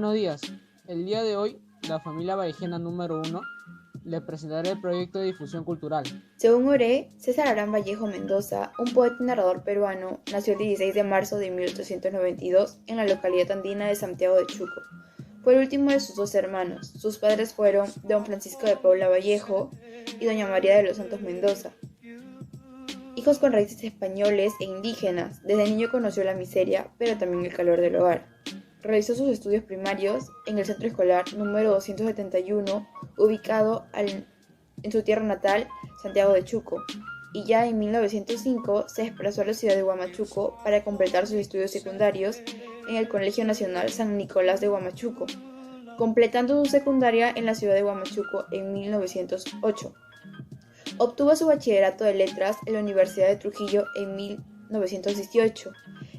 Buenos días. El día de hoy, la familia vallejana número 1 le presentará el proyecto de difusión cultural. Según Oré, César Abraham Vallejo Mendoza, un poeta y narrador peruano, nació el 16 de marzo de 1892 en la localidad andina de Santiago de Chuco. Fue el último de sus dos hermanos. Sus padres fueron don Francisco de Paula Vallejo y doña María de los Santos Mendoza. Hijos con raíces españoles e indígenas, desde niño conoció la miseria, pero también el calor del hogar. Realizó sus estudios primarios en el centro escolar número 271, ubicado en su tierra natal, Santiago de Chuco, y ya en 1905 se desplazó a la ciudad de Huamachuco para completar sus estudios secundarios en el Colegio Nacional San Nicolás de Huamachuco, completando su secundaria en la ciudad de Huamachuco en 1908. Obtuvo su bachillerato de letras en la Universidad de Trujillo en 1918,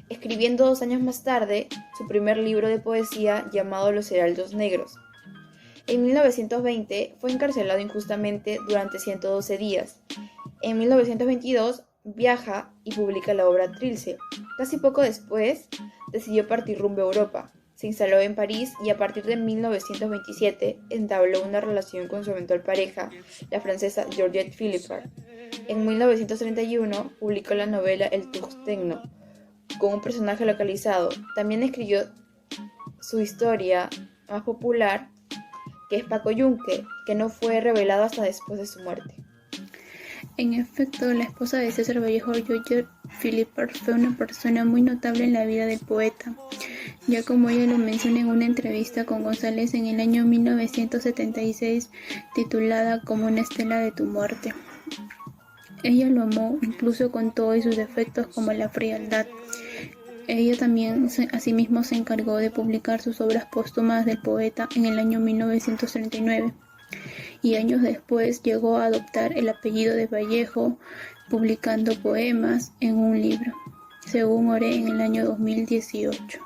escribiendo 2 años más tarde su primer libro de poesía llamado Los Heraldos Negros. En 1920 fue encarcelado injustamente durante 112 días. En 1922 viaja y publica la obra Trilce. Casi poco después decidió partir rumbo a Europa. Se instaló en París y a partir de 1927 entabló una relación con su eventual pareja, la francesa Georgette Philippard. En 1931 publicó la novela El Tugsteno, con un personaje localizado. También escribió su historia más popular, que es Paco Yunque, que no fue revelado hasta después de su muerte. En efecto, la esposa de César Vallejo, Georgette Philippard, fue una persona muy notable en la vida del poeta, ya como ella lo menciona en una entrevista con González en el año 1976, titulada Como una estela de tu muerte. Ella lo amó, incluso con todos sus defectos como la frialdad. Ella también asimismo se encargó de publicar sus obras póstumas del poeta en el año 1939. Y años después llegó a adoptar el apellido de Vallejo, publicando poemas en un libro, según Oré en el año 2018.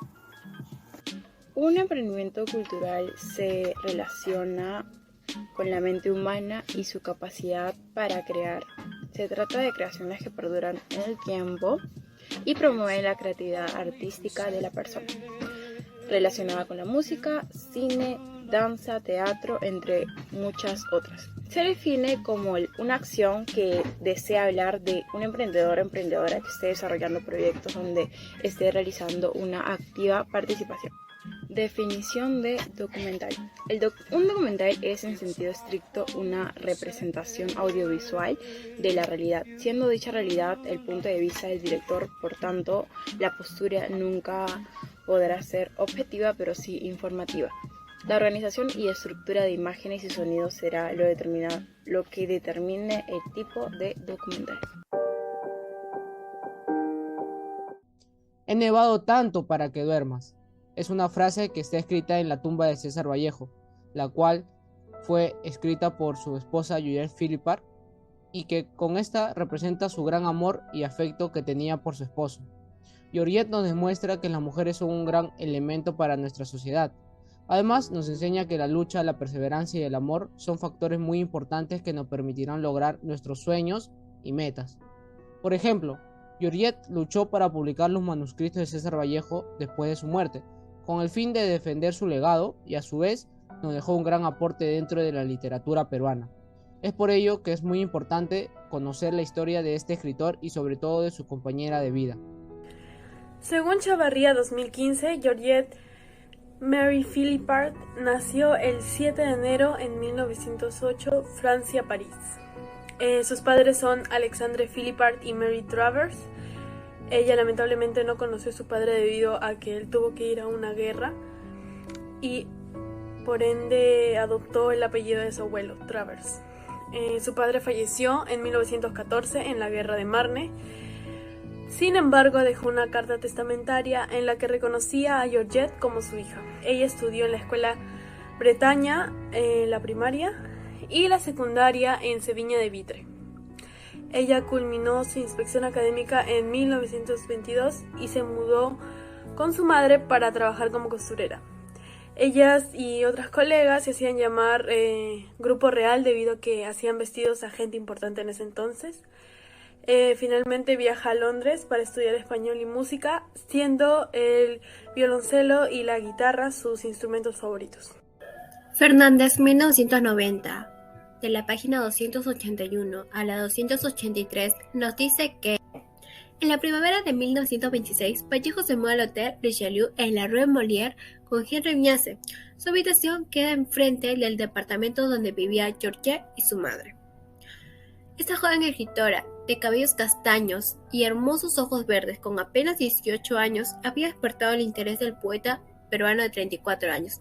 Un emprendimiento cultural se relaciona con la mente humana y su capacidad para crear. Se trata de creaciones que perduran en el tiempo y promueven la creatividad artística de la persona, relacionada con la música, cine, danza, teatro, entre muchas otras. Se define como una acción que desea hablar de un emprendedor o emprendedora que esté desarrollando proyectos donde esté realizando una activa participación. Definición de documental. Un documental es en sentido estricto una representación audiovisual de la realidad, siendo dicha realidad el punto de vista del director. Por tanto, la postura nunca podrá ser objetiva, pero sí informativa. La organización y estructura de imágenes y sonidos será lo que determine el tipo de documental. He nevado tanto para que duermas. Es una frase que está escrita en la tumba de César Vallejo, la cual fue escrita por su esposa Georgette Philippard y que con esta representa su gran amor y afecto que tenía por su esposo. Georgette nos demuestra que las mujeres son un gran elemento para nuestra sociedad. Además, nos enseña que la lucha, la perseverancia y el amor son factores muy importantes que nos permitirán lograr nuestros sueños y metas. Por ejemplo, Georgette luchó para publicar los manuscritos de César Vallejo después de su muerte, con el fin de defender su legado y a su vez nos dejó un gran aporte dentro de la literatura peruana. Es por ello que es muy importante conocer la historia de este escritor y sobre todo de su compañera de vida. Según Chavarría 2015, Georgette Mary Philippard nació el 7 de enero en 1908, Francia, París. Sus padres son Alexandre Philippard y Mary Travers. Ella lamentablemente no conoció a su padre debido a que él tuvo que ir a una guerra y por ende adoptó el apellido de su abuelo, Travers. Su padre falleció en 1914 en la guerra de Marne. Sin embargo, dejó una carta testamentaria en la que reconocía a Georgette como su hija. Ella estudió en la escuela Bretaña, la primaria, y la secundaria en Seviña de Vitre. Ella culminó su inspección académica en 1922 y se mudó con su madre para trabajar como costurera. Ellas y otras colegas se hacían llamar Grupo Real debido a que hacían vestidos a gente importante en ese entonces. Finalmente viaja a Londres para estudiar español y música, siendo el violoncelo y la guitarra sus instrumentos favoritos. Fernández, 1990. De la página 281 a la 283 nos dice que en la primavera de 1926, Vallejo se muda al Hotel Richelieu en la Rue Molière con Henri Ignace. Su habitación queda enfrente del departamento donde vivía Georgette y su madre. Esta joven escritora, de cabellos castaños y hermosos ojos verdes, con apenas 18 años, había despertado el interés del poeta peruano de 34 años.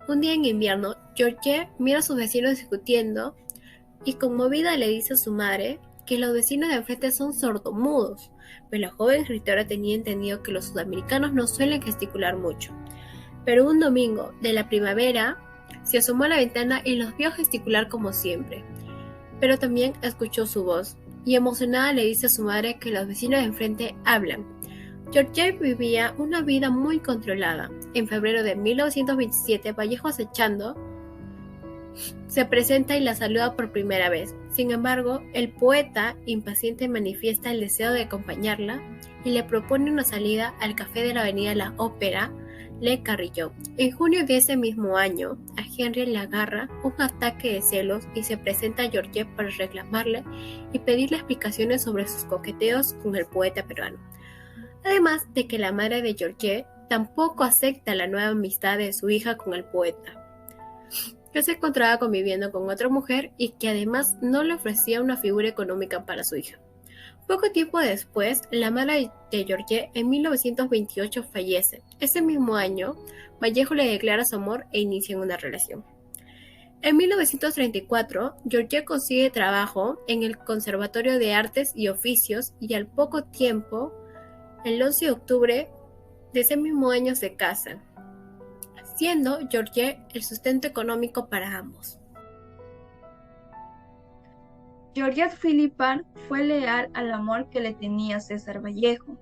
Un día en invierno, Georgette mira a sus vecinos discutiendo y conmovida le dice a su madre que los vecinos de enfrente son sordomudos, pero la joven escritora tenía entendido que los sudamericanos no suelen gesticular mucho. Pero un domingo de la primavera se asomó a la ventana y los vio gesticular como siempre, pero también escuchó su voz y emocionada le dice a su madre que los vecinos de enfrente hablan. Georgette vivía una vida muy controlada. En febrero de 1927, Vallejo, acechando, se presenta y la saluda por primera vez. Sin embargo, el poeta, impaciente, manifiesta el deseo de acompañarla y le propone una salida al café de la avenida La Ópera, Le Carillon. En junio de ese mismo año, a Henri le agarra un ataque de celos y se presenta a Georgette para reclamarle y pedirle explicaciones sobre sus coqueteos con el poeta peruano. Además de que la madre de Georgette tampoco acepta la nueva amistad de su hija con el poeta, que se encontraba conviviendo con otra mujer y que además no le ofrecía una figura económica para su hija. Poco tiempo después, la madre de Georgette en 1928 fallece. Ese mismo año, Vallejo le declara su amor e inician una relación. En 1934, Georgette consigue trabajo en el Conservatorio de Artes y Oficios y al poco tiempo, el 11 de octubre de ese mismo año se casan, siendo Georgette el sustento económico para ambos. Georgette Philippard fue leal al amor que le tenía César Vallejo,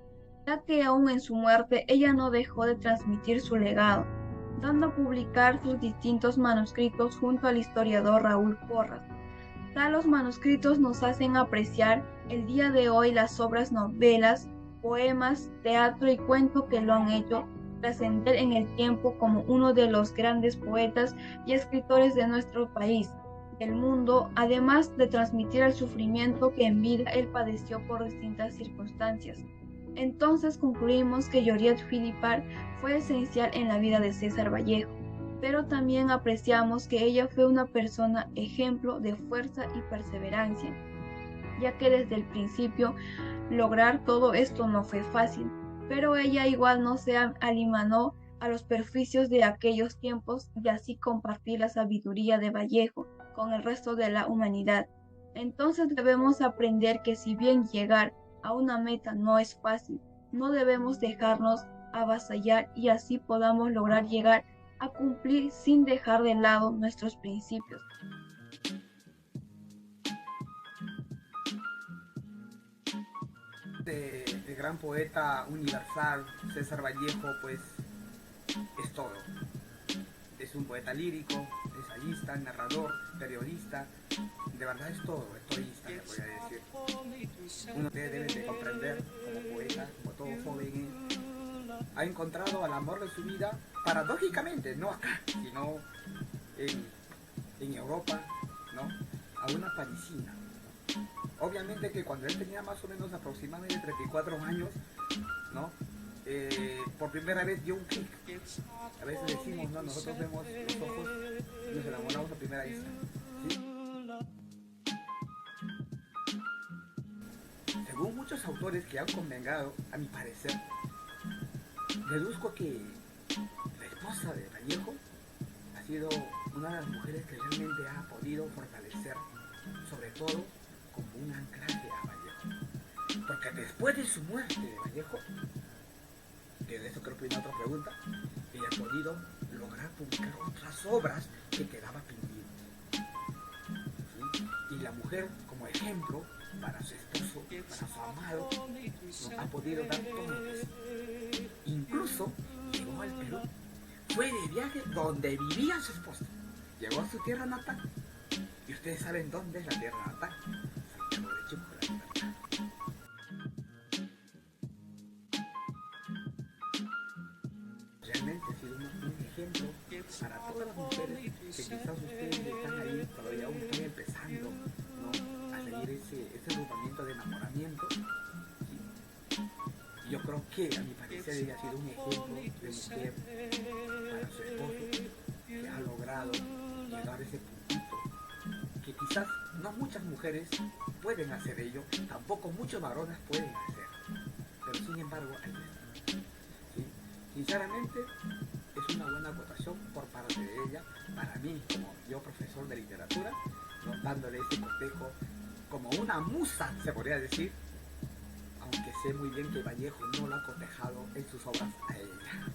ya que aún en su muerte ella no dejó de transmitir su legado, dando a publicar sus distintos manuscritos junto al historiador Raúl Porras. Tales manuscritos nos hacen apreciar el día de hoy las obras, novelas, poemas, teatro y cuento que lo han hecho trascender en el tiempo como uno de los grandes poetas y escritores de nuestro país, del mundo, además de transmitir el sufrimiento que en vida él padeció por distintas circunstancias. Entonces concluimos que Georgette Philippard fue esencial en la vida de César Vallejo, pero también apreciamos que ella fue una persona ejemplo de fuerza y perseverancia, ya que desde el principio lograr todo esto no fue fácil, pero ella igual no se alimanó a los perjuicios de aquellos tiempos y así compartir la sabiduría de Vallejo con el resto de la humanidad. Entonces debemos aprender que si bien llegar a una meta no es fácil, no debemos dejarnos avasallar y así podamos lograr llegar a cumplir sin dejar de lado nuestros principios. De gran poeta universal, César Vallejo, pues es todo. Es un poeta lírico, ensayista, narrador, periodista, de verdad es todo, estoísta, le voy a decir. Uno debe de comprender como poeta, como todo joven, ha encontrado al amor de su vida, paradójicamente, no acá, sino en Europa, ¿no? A una parisina. Obviamente que cuando él tenía más o menos aproximadamente 34 años, ¿no? Por primera vez dio un clic. A veces decimos, ¿no? Nosotros vemos los ojos y nos enamoramos a primera vista, ¿sí? Según muchos autores que han convengado, a mi parecer, deduzco que la esposa de Vallejo ha sido una de las mujeres que realmente ha podido fortalecer, sobre todo como un anclaje a Vallejo. Porque después de su muerte de Vallejo, que de eso creo que viene otra pregunta, ella ha podido lograr publicar otras obras que quedaban pendientes, ¿sí? Y la mujer, como ejemplo para su esposo, para su amado, ¿no? Ha podido dar todo eso. Incluso llegó al Perú, fue de viaje donde vivía su esposa, llegó a su tierra natal, y ustedes saben dónde es la tierra natal, Santiago de Chuco, la Libertad. realmente ha sido un ejemplo para todas las mujeres que quizás ustedes están ahí, todavía aún están empezando, ¿no?, a seguir ese agrupamiento de enamoramiento. ¿Sí? Yo creo que, a mi parecer, ella ha sido un ejemplo de mujer para su esposo, que ha logrado llegar a ese puntito que quizás no muchas mujeres pueden hacer ello, tampoco muchos varones pueden hacer, pero sin embargo ahí está. ¿Sí? Sinceramente es una buena acotación por parte de ella, para mí como yo profesor de literatura, ¿no?, dándole ese cotejo como una musa, se podría decir, aunque sé muy bien que Vallejo no la ha cotejado en sus obras a ella.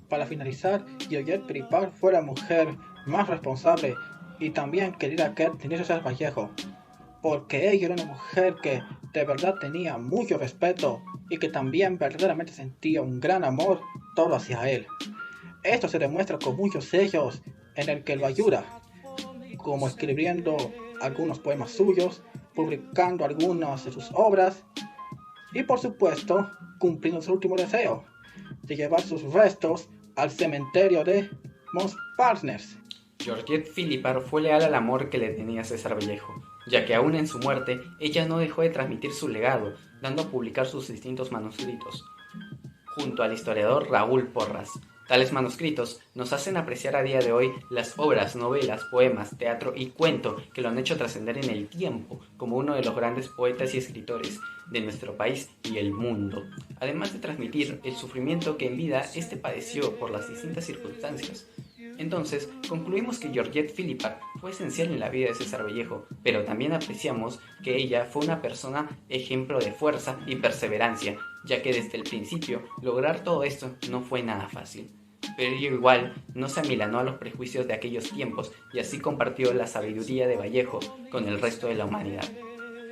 Para finalizar, Georgette Philippard fue la mujer más responsable y también querida que tenía César Vallejo, porque ella era una mujer que de verdad tenía mucho respeto y que también verdaderamente sentía un gran amor todo hacia él. Esto se demuestra con muchos sellos en el que lo ayuda, como escribiendo algunos poemas suyos, publicando algunas de sus obras y por supuesto cumpliendo su último deseo, de llevar sus restos al cementerio de Montparnasse. Georgette Philippard fue leal al amor que le tenía César Vallejo, ya que aún en su muerte ella no dejó de transmitir su legado, dando a publicar sus distintos manuscritos, junto al historiador Raúl Porras. Tales manuscritos nos hacen apreciar a día de hoy las obras, novelas, poemas, teatro y cuento que lo han hecho trascender en el tiempo como uno de los grandes poetas y escritores de nuestro país y el mundo, además de transmitir el sufrimiento que en vida éste padeció por las distintas circunstancias. Entonces, concluimos que Georgette Philippard fue esencial en la vida de César Vallejo, pero también apreciamos que ella fue una persona ejemplo de fuerza y perseverancia, ya que desde el principio lograr todo esto no fue nada fácil. Pero ella igual no se amilanó a los prejuicios de aquellos tiempos y así compartió la sabiduría de Vallejo con el resto de la humanidad.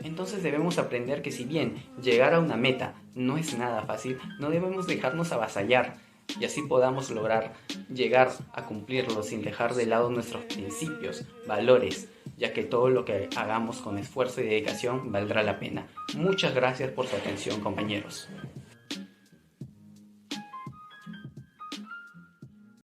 Entonces debemos aprender que si bien llegar a una meta no es nada fácil, no debemos dejarnos avasallar y así podamos lograr llegar a cumplirlo sin dejar de lado nuestros principios, valores, ya que todo lo que hagamos con esfuerzo y dedicación valdrá la pena. Muchas gracias por su atención, compañeros.